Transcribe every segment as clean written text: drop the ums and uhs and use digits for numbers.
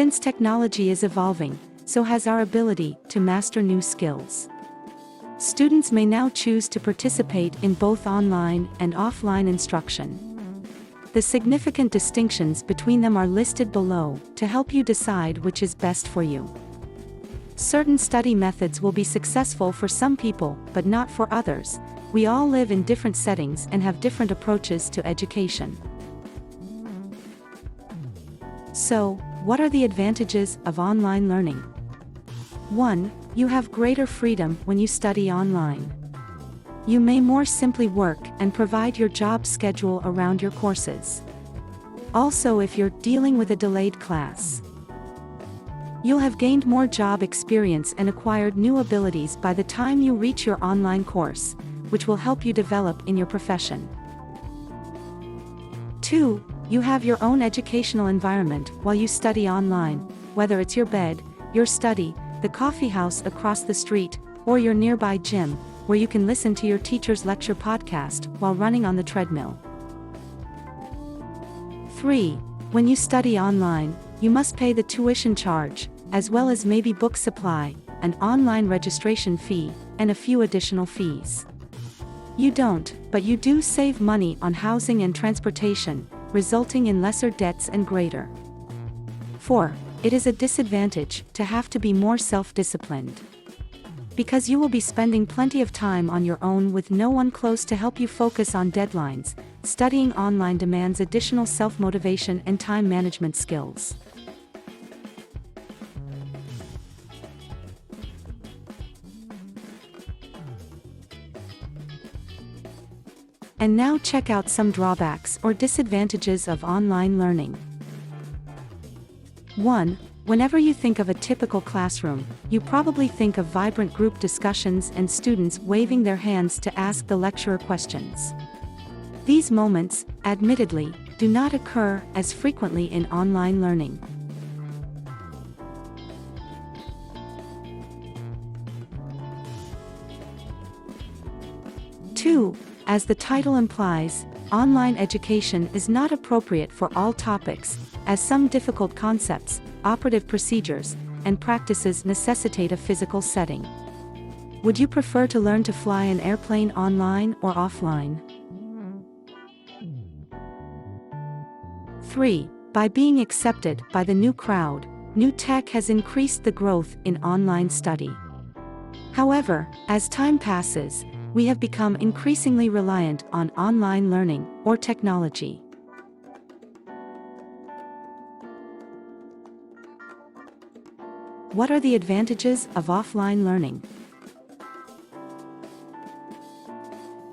Since technology is evolving, so has our ability to master new skills. Students may now choose to participate in both online and offline instruction. The significant distinctions between them are listed below to help you decide which is best for you. Certain study methods will be successful for some people, but not for others. We all live in different settings and have different approaches to education. So, what are the advantages of online learning? 1. You have greater freedom when you study online. You may more simply work and provide your job schedule around your courses. Also, if you're dealing with a delayed class, you'll have gained more job experience and acquired new abilities by the time you reach your online course, which will help you develop in your profession. 2. You have your own educational environment while you study online, whether it's your bed, your study, the coffeehouse across the street, or your nearby gym, where you can listen to your teacher's lecture podcast while running on the treadmill. 3. When you study online, you must pay the tuition charge, as well as maybe book supply, an online registration fee, and a few additional fees. You don't, but you do save money on housing and transportation, resulting in lesser debts and greater. 4. It is a disadvantage to have to be more self-disciplined. Because you will be spending plenty of time on your own with no one close to help you focus on deadlines, studying online demands additional self-motivation and time management skills. And now check out some drawbacks or disadvantages of online learning. 1. Whenever you think of a typical classroom, you probably think of vibrant group discussions and students waving their hands to ask the lecturer questions. These moments, admittedly, do not occur as frequently in online learning. 2. As the title implies, online education is not appropriate for all topics, as some difficult concepts, operative procedures, and practices necessitate a physical setting. Would you prefer to learn to fly an airplane online or offline? 3. By being accepted by the new crowd, new tech has increased the growth in online study. However, as time passes, we have become increasingly reliant on online learning or technology. What are the advantages of offline learning?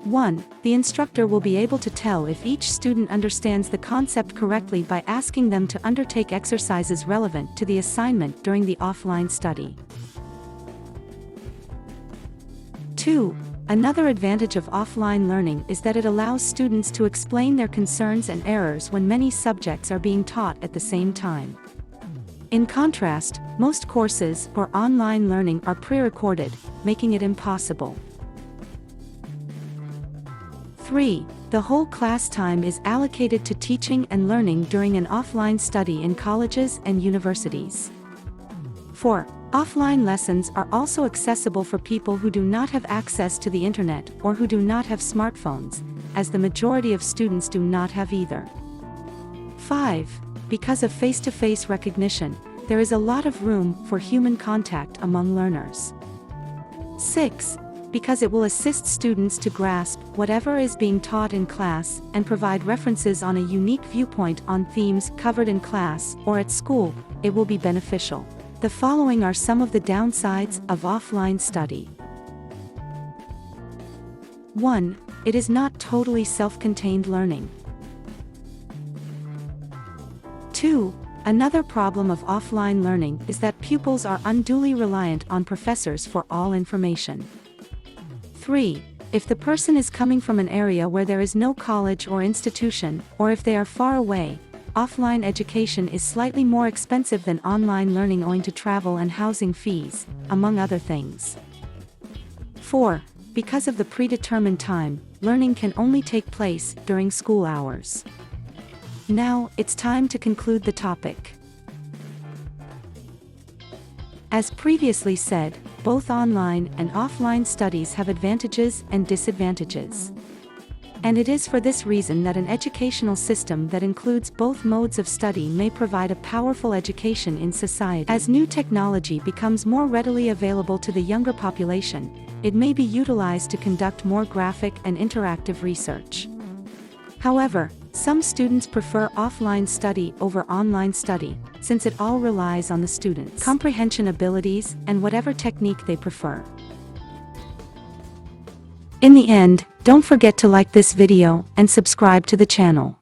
1. The instructor will be able to tell if each student understands the concept correctly by asking them to undertake exercises relevant to the assignment during the offline study. 2. Another advantage of offline learning is that it allows students to explain their concerns and errors when many subjects are being taught at the same time. In contrast, most courses for online learning are pre-recorded, making it impossible. 3. The whole class time is allocated to teaching and learning during an offline study in colleges and universities. 4. Offline lessons are also accessible for people who do not have access to the internet or who do not have smartphones, as the majority of students do not have either. 5. Because of face-to-face recognition, there is a lot of room for human contact among learners. 6. Because it will assist students to grasp whatever is being taught in class and provide references on a unique viewpoint on themes covered in class or at school, it will be beneficial. The following are some of the downsides of offline study. 1. It is not totally self-contained learning. 2. Another problem of offline learning is that pupils are unduly reliant on professors for all information. 3. If the person is coming from an area where there is no college or institution, or if they are far away, offline education is slightly more expensive than online learning owing to travel and housing fees, among other things. 4. Because of the predetermined time, learning can only take place during school hours. Now, it's time to conclude the topic. As previously said, both online and offline studies have advantages and disadvantages. And it is for this reason that an educational system that includes both modes of study may provide a powerful education in society. As new technology becomes more readily available to the younger population, it may be utilized to conduct more graphic and interactive research. However, some students prefer offline study over online study, since it all relies on the students' comprehension abilities and whatever technique they prefer. In the end, don't forget to like this video and subscribe to the channel.